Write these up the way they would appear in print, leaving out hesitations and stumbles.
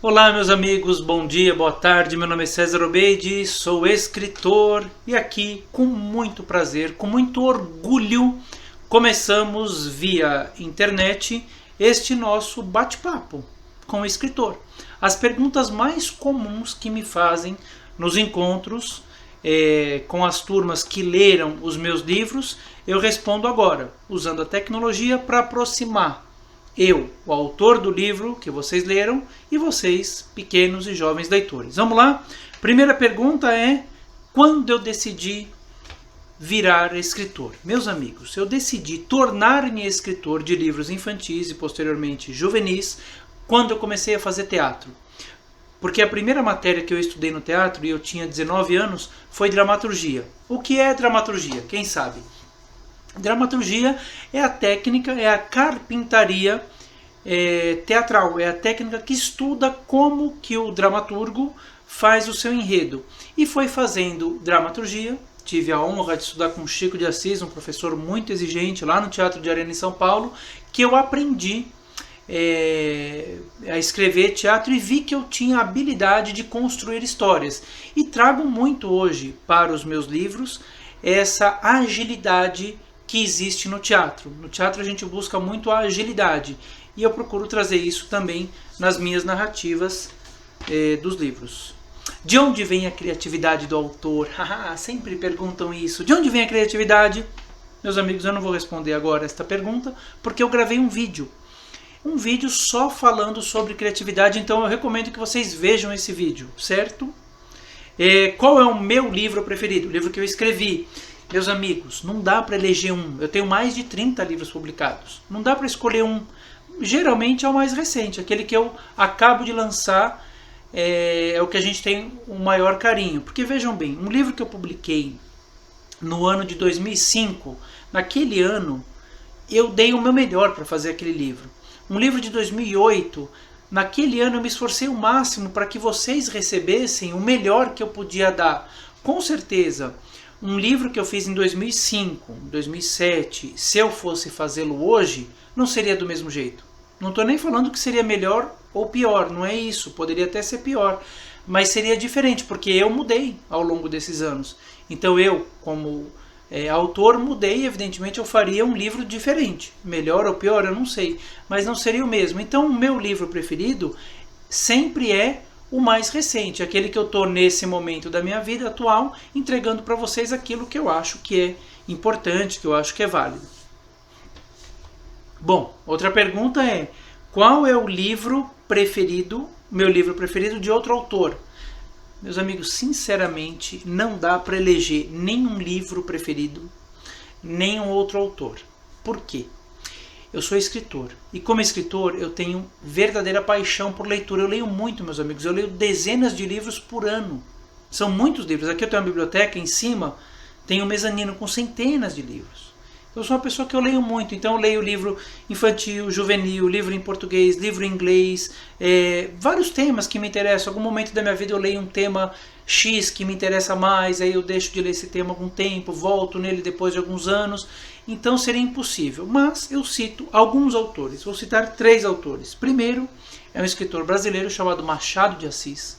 Olá, meus amigos, bom dia, boa tarde. Meu nome é César Obeide, sou escritor e aqui, com muito prazer, com muito orgulho, começamos via internet este nosso bate-papo com o escritor. As perguntas mais comuns que me fazem nos encontros com as turmas que leram os meus livros, eu respondo agora, usando a tecnologia para aproximar eu, o autor do livro que vocês leram, e vocês, pequenos e jovens leitores. Vamos lá? Primeira pergunta é: quando eu decidi virar escritor? Meus amigos, eu decidi tornar-me escritor de livros infantis e posteriormente juvenis quando eu comecei a fazer teatro. Porque a primeira matéria que eu estudei no teatro, e eu tinha 19 anos, foi dramaturgia. O que é dramaturgia? Quem sabe? Dramaturgia é a técnica, é a carpintaria teatral, é a técnica que estuda como que o dramaturgo faz o seu enredo. E foi fazendo dramaturgia, tive a honra de estudar com Chico de Assis, um professor muito exigente lá no Teatro de Arena em São Paulo, que eu aprendi a escrever teatro e vi que eu tinha a habilidade de construir histórias. E trago muito hoje para os meus livros essa agilidade que existe no teatro. No teatro a gente busca muito a agilidade e eu procuro trazer isso também nas minhas narrativas dos livros. De onde vem a criatividade do autor? Sempre perguntam isso. De onde vem a criatividade? Meus amigos, eu não vou responder agora esta pergunta porque eu gravei um vídeo só falando sobre criatividade, então eu recomendo que vocês vejam esse vídeo, certo? Qual é o meu livro preferido? O livro que eu escrevi. Meus amigos, não dá para eleger um. Eu tenho mais de 30 livros publicados. Não dá para escolher um. Geralmente é o mais recente, aquele que eu acabo de lançar, é o que a gente tem o maior carinho. Porque vejam bem, um livro que eu publiquei no ano de 2005, naquele ano eu dei o meu melhor para fazer aquele livro. Um livro de 2008, naquele ano eu me esforcei o máximo para que vocês recebessem o melhor que eu podia dar. Com certeza, um livro que eu fiz em 2005, 2007, se eu fosse fazê-lo hoje, não seria do mesmo jeito. Não estou nem falando que seria melhor ou pior, não é isso, poderia até ser pior, mas seria diferente, porque eu mudei ao longo desses anos. Então eu, como autor, mudei e evidentemente eu faria um livro diferente. Melhor ou pior, eu não sei, mas não seria o mesmo. Então o meu livro preferido sempre é o mais recente, aquele que eu estou nesse momento da minha vida atual, entregando para vocês aquilo que eu acho que é importante, que eu acho que é válido. Bom, outra pergunta é: qual é o livro preferido, meu livro preferido de outro autor? Meus amigos, sinceramente, não dá para eleger nenhum livro preferido, nenhum outro autor. Por quê? Eu sou escritor e como escritor eu tenho verdadeira paixão por leitura. Eu leio muito, meus amigos, eu leio dezenas de livros por ano. São muitos livros. Aqui eu tenho uma biblioteca, em cima tem um mezanino com centenas de livros. Eu sou uma pessoa que eu leio muito, então eu leio livro infantil, juvenil, livro em português, livro em inglês, vários temas que me interessam. Algum momento da minha vida eu leio um tema X que me interessa mais, aí eu deixo de ler esse tema algum tempo, volto nele depois de alguns anos, então seria impossível. Mas eu cito alguns autores, vou citar 3 autores. Primeiro é um escritor brasileiro chamado Machado de Assis.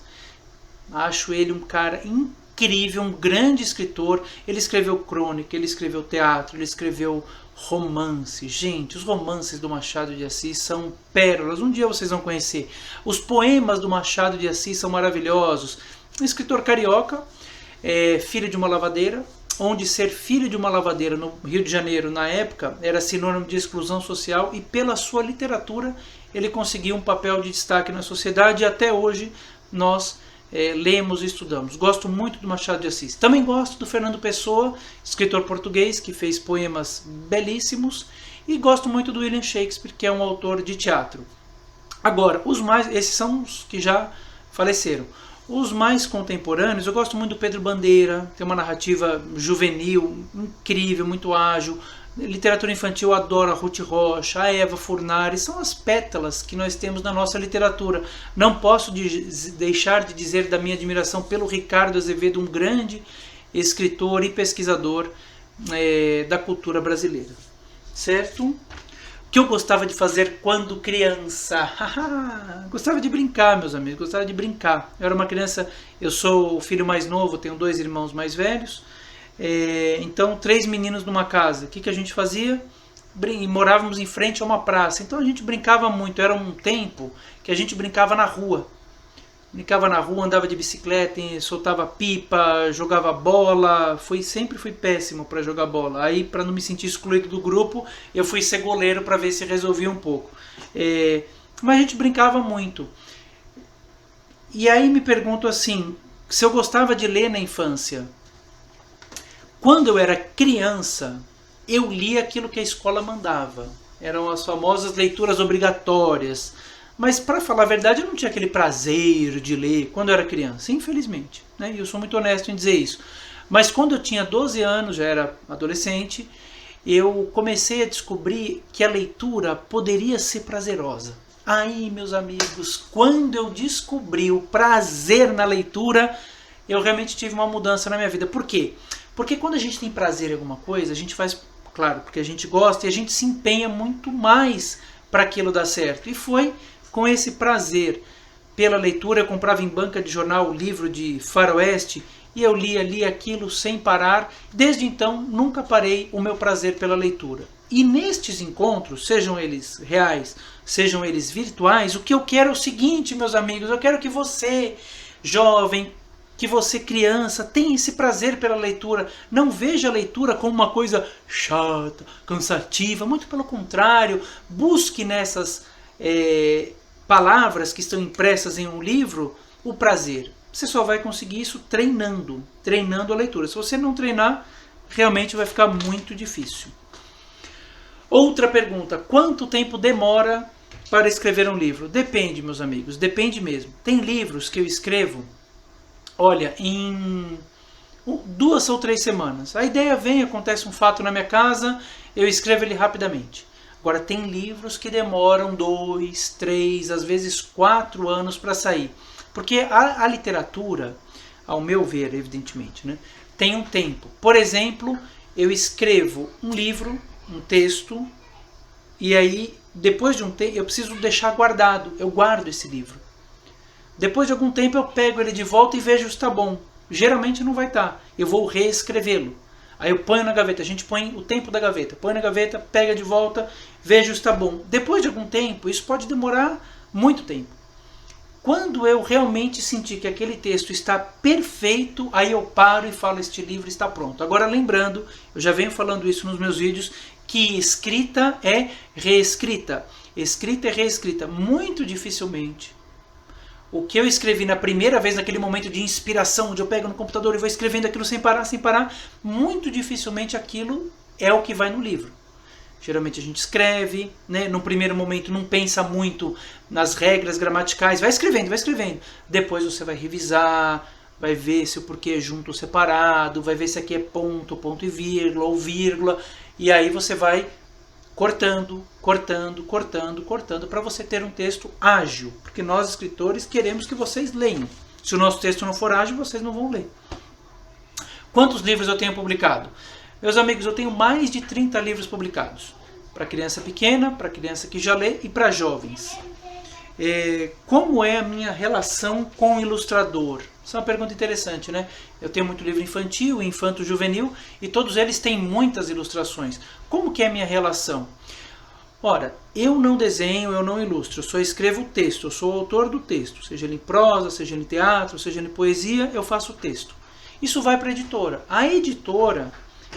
Acho ele um cara incrível, um grande escritor. Ele escreveu crônica, ele escreveu teatro, ele escreveu romance. Gente, os romances do Machado de Assis são pérolas, um dia vocês vão conhecer. Os poemas do Machado de Assis são maravilhosos. Um escritor carioca, filho de uma lavadeira, onde ser filho de uma lavadeira no Rio de Janeiro na época era sinônimo de exclusão social, e pela sua literatura ele conseguiu um papel de destaque na sociedade e até hoje nós lemos e estudamos. Gosto muito do Machado de Assis. Também gosto do Fernando Pessoa, escritor português que fez poemas belíssimos, e gosto muito do William Shakespeare, que é um autor de teatro. Agora, esses são os que já faleceram. Os mais contemporâneos, eu gosto muito do Pedro Bandeira, tem uma narrativa juvenil incrível, muito ágil. Literatura infantil, eu adoro a Ruth Rocha, a Eva Furnari, são as pétalas que nós temos na nossa literatura. Não posso deixar de dizer da minha admiração pelo Ricardo Azevedo, um grande escritor e pesquisador da cultura brasileira. Certo? O que eu gostava de fazer quando criança? Gostava de brincar, meus amigos, gostava de brincar. Eu era uma criança, eu sou o filho mais novo, tenho 2 irmãos mais velhos, então 3 meninos numa casa. O que a gente fazia? Morávamos em frente a uma praça, então a gente brincava muito. Era um tempo que a gente brincava na rua. Brincava na rua, andava de bicicleta, soltava pipa, jogava bola. Sempre fui péssimo para jogar bola. Aí, para não me sentir excluído do grupo, eu fui ser goleiro para ver se resolvia um pouco. Mas a gente brincava muito. E aí me pergunto assim, se eu gostava de ler na infância. Quando eu era criança, eu lia aquilo que a escola mandava. Eram as famosas leituras obrigatórias. Mas, para falar a verdade, eu não tinha aquele prazer de ler quando eu era criança, infelizmente. Né? E eu sou muito honesto em dizer isso. Mas quando eu tinha 12 anos, já era adolescente, eu comecei a descobrir que a leitura poderia ser prazerosa. Aí, meus amigos, quando eu descobri o prazer na leitura, eu realmente tive uma mudança na minha vida. Por quê? Porque quando a gente tem prazer em alguma coisa, a gente faz, claro, porque a gente gosta e a gente se empenha muito mais para aquilo dar certo. E foi com esse prazer pela leitura. Eu comprava em banca de jornal livro de faroeste e eu lia aquilo sem parar. Desde então, nunca parei o meu prazer pela leitura. E nestes encontros, sejam eles reais, sejam eles virtuais, o que eu quero é o seguinte, meus amigos, eu quero que você, jovem, que você, criança, tenha esse prazer pela leitura. Não veja a leitura como uma coisa chata, cansativa, muito pelo contrário. Busque nessas palavras que estão impressas em um livro o prazer. Você só vai conseguir isso treinando a leitura. Se você não treinar, realmente vai ficar muito difícil. Outra pergunta, quanto tempo demora para escrever um livro? Depende, meus amigos, depende mesmo. Tem livros que eu escrevo, olha, em 2 ou 3 semanas. A ideia vem, acontece um fato na minha casa, eu escrevo ele rapidamente. Agora, tem livros que demoram 2, 3, às vezes 4 anos para sair. Porque a literatura, ao meu ver, evidentemente, né, tem um tempo. Por exemplo, eu escrevo um livro, um texto, e aí, depois de um tempo, eu preciso deixar guardado. Eu guardo esse livro. Depois de algum tempo, eu pego ele de volta e vejo se está bom. Geralmente não vai estar. Eu vou reescrevê-lo. Aí eu ponho na gaveta, a gente põe o tempo da gaveta, põe na gaveta, pega de volta, vejo se está bom. Depois de algum tempo, isso pode demorar muito tempo. Quando eu realmente sentir que aquele texto está perfeito, aí eu paro e falo, este livro está pronto. Agora lembrando, eu já venho falando isso nos meus vídeos, que escrita é reescrita. Escrita é reescrita. Muito dificilmente o que eu escrevi na primeira vez, naquele momento de inspiração, onde eu pego no computador e vou escrevendo aquilo sem parar, muito dificilmente aquilo é o que vai no livro. Geralmente a gente escreve, né? No primeiro momento não pensa muito nas regras gramaticais, vai escrevendo. Depois você vai revisar, vai ver se o porquê é junto ou separado, vai ver se aqui é ponto, ponto e vírgula, ou vírgula, e aí você vai cortando para você ter um texto ágil, porque nós escritores queremos que vocês leiam. Se o nosso texto não for ágil, vocês não vão ler. Quantos livros eu tenho publicado? Meus amigos, eu tenho mais de 30 livros publicados, para criança pequena, para criança que já lê e para jovens. Como é a minha relação com o ilustrador? Essa é uma pergunta interessante, né? Eu tenho muito livro infantil, infanto-juvenil, e todos eles têm muitas ilustrações. Como que é a minha relação? Ora, eu não desenho, eu não ilustro, eu só escrevo o texto, eu sou o autor do texto, seja ele em prosa, seja ele em teatro, seja ele em poesia, eu faço o texto. Isso vai para a editora. A editora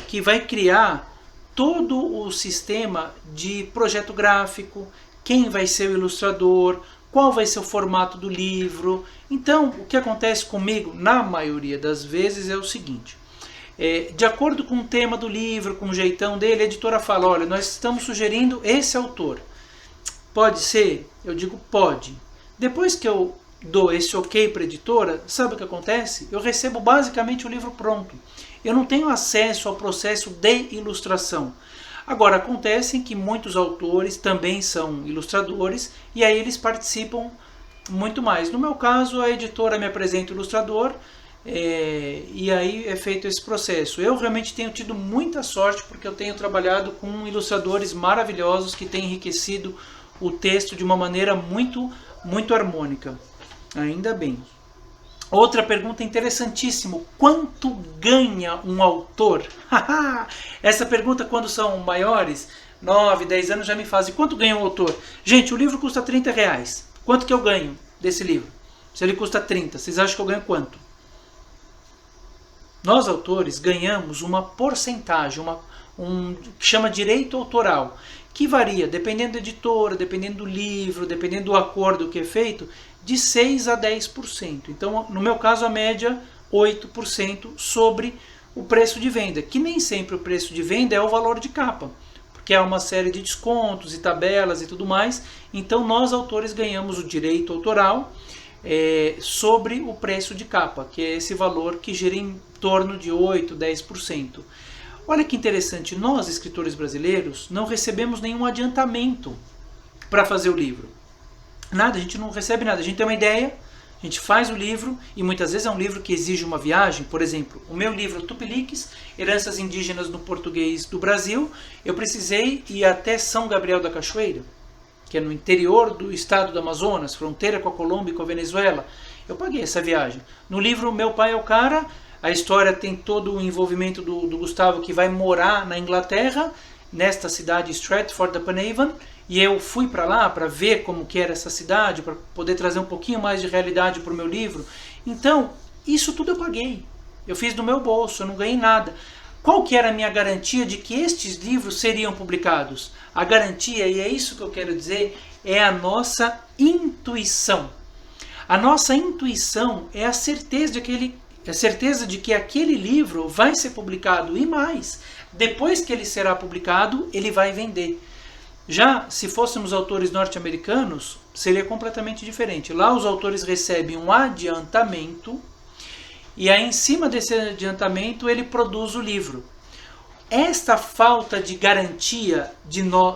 que vai criar todo o sistema de projeto gráfico, quem vai ser o ilustrador, qual vai ser o formato do livro. Então, o que acontece comigo, na maioria das vezes, é o seguinte. De acordo com o tema do livro, com o jeitão dele, a editora fala, olha, nós estamos sugerindo esse autor. Pode ser? Eu digo, pode. Depois que eu dou esse ok para a editora, sabe o que acontece? Eu recebo basicamente o livro pronto. Eu não tenho acesso ao processo de ilustração. Agora, acontece que muitos autores também são ilustradores e aí eles participam muito mais. No meu caso, a editora me apresenta o ilustrador, E aí é feito esse processo. Eu realmente tenho tido muita sorte porque eu tenho trabalhado com ilustradores maravilhosos que têm enriquecido o texto de uma maneira muito, muito harmônica. Ainda bem. Outra pergunta interessantíssima: quanto ganha um autor? Essa pergunta, quando são maiores, 9, 10 anos, já me fazem. Quanto ganha um autor? Gente, o livro custa R$30. Quanto que eu ganho desse livro? Se ele custa 30, vocês acham que eu ganho quanto? Nós, autores, ganhamos uma porcentagem, que chama direito autoral, que varia, dependendo da editora, dependendo do livro, dependendo do acordo que é feito, de 6 a 10%. Então, no meu caso, a média 8% sobre o preço de venda, que nem sempre o preço de venda é o valor de capa, porque há uma série de descontos e tabelas e tudo mais. Então, nós, autores, ganhamos o direito autoral sobre o preço de capa, que é esse valor que gira em torno de 8, 10%. Olha que interessante, nós, escritores brasileiros, não recebemos nenhum adiantamento para fazer o livro. Nada, a gente não recebe nada. A gente tem uma ideia, a gente faz o livro, e muitas vezes é um livro que exige uma viagem. Por exemplo, o meu livro Tupiniquins, Heranças Indígenas no Português do Brasil, eu precisei ir até São Gabriel da Cachoeira, que é no interior do estado do Amazonas, fronteira com a Colômbia e com a Venezuela. Eu paguei essa viagem. No livro Meu Pai é o Cara, a história tem todo o envolvimento do Gustavo, que vai morar na Inglaterra, nesta cidade Stratford-upon-Avon, e eu fui para lá para ver como que era essa cidade, para poder trazer um pouquinho mais de realidade para o meu livro. Então, isso tudo eu paguei. Eu fiz do meu bolso, eu não ganhei nada. Qual que era a minha garantia de que estes livros seriam publicados? A garantia, e é isso que eu quero dizer, é a nossa intuição. A nossa intuição é a certeza de que aquele livro vai ser publicado, e mais, depois que ele será publicado, ele vai vender. Já se fôssemos autores norte-americanos, seria completamente diferente. Lá os autores recebem um adiantamento, e aí em cima desse adiantamento ele produz o livro. Esta falta de garantia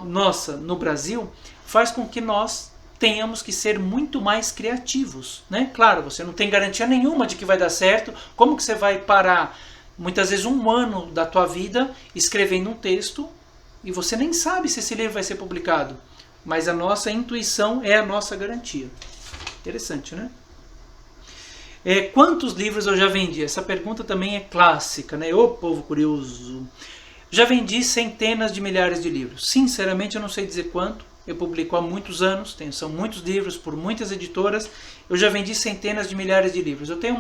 nossa no Brasil faz com que nós tenhamos que ser muito mais criativos, né? Claro, você não tem garantia nenhuma de que vai dar certo. Como que você vai parar muitas vezes um ano da tua vida escrevendo um texto e você nem sabe se esse livro vai ser publicado? Mas a nossa intuição é a nossa garantia. Interessante, né? Quantos livros eu já vendi? Essa pergunta também é clássica, né? Ô povo curioso! Já vendi centenas de milhares de livros. Sinceramente, eu não sei dizer quanto. Eu publico há muitos anos, são muitos livros por muitas editoras. Eu já vendi centenas de milhares de livros. Eu tenho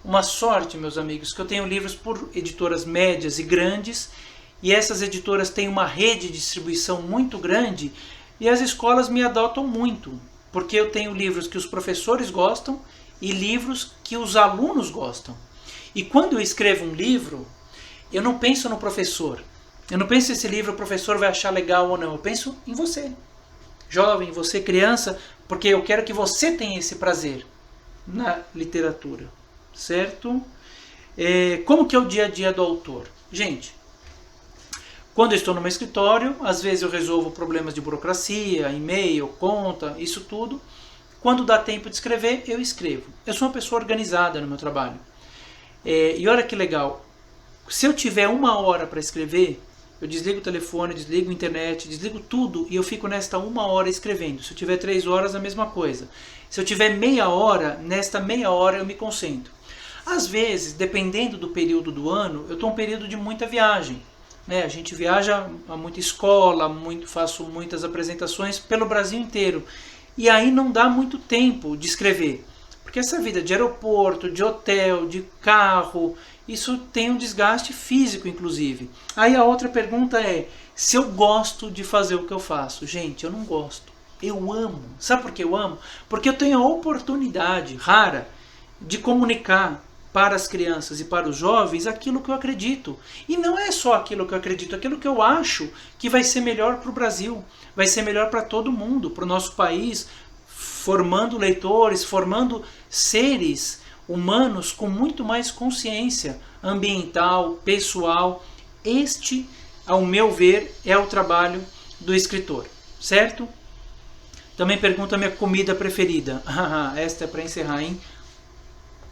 uma sorte, meus amigos, que eu tenho livros por editoras médias e grandes, e essas editoras têm uma rede de distribuição muito grande, e as escolas me adotam muito, porque eu tenho livros que os professores gostam e livros que os alunos gostam. E quando eu escrevo um livro, eu não penso no professor. Eu não penso se esse livro o professor vai achar legal ou não. Eu penso em você, jovem, você criança, porque eu quero que você tenha esse prazer na literatura, certo? Como que é o dia a dia do autor? Gente, quando eu estou no meu escritório, às vezes eu resolvo problemas de burocracia, e-mail, conta, isso tudo. Quando dá tempo de escrever, eu escrevo. Eu sou uma pessoa organizada no meu trabalho. E olha que legal, se eu tiver 1 hora para escrever, eu desligo o telefone, desligo a internet, desligo tudo e eu fico nesta 1 hora escrevendo. Se eu tiver 3 horas, a mesma coisa. Se eu tiver meia hora, nesta meia hora eu me concentro. Às vezes, dependendo do período do ano, eu estou em um período de muita viagem, né? A gente viaja a muita escola, faço muitas apresentações pelo Brasil inteiro. E aí não dá muito tempo de escrever. Porque essa vida de aeroporto, de hotel, de carro, isso tem um desgaste físico, inclusive. Aí a outra pergunta é, se eu gosto de fazer o que eu faço? Gente, eu não gosto. Eu amo. Sabe por que eu amo? Porque eu tenho a oportunidade rara de comunicar para as crianças e para os jovens aquilo que eu acredito. E não é só aquilo que eu acredito, aquilo que eu acho que vai ser melhor para o Brasil, vai ser melhor para todo mundo, para o nosso país, formando leitores, formando seres humanos com muito mais consciência ambiental, pessoal. Este, ao meu ver, é o trabalho do escritor, certo? Também pergunta a minha comida preferida. Esta é para encerrar, hein?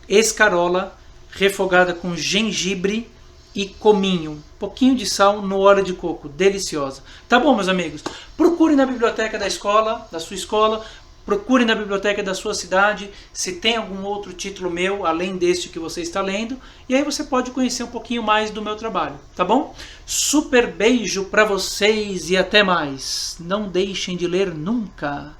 Escarola refogada com gengibre e cominho. Um pouquinho de sal no óleo de coco. Deliciosa. Tá bom, meus amigos? Procure na biblioteca da escola, da sua escola. Procure na biblioteca da sua cidade se tem algum outro título meu, além deste que você está lendo. E aí você pode conhecer um pouquinho mais do meu trabalho. Tá bom? Super beijo para vocês e até mais. Não deixem de ler nunca.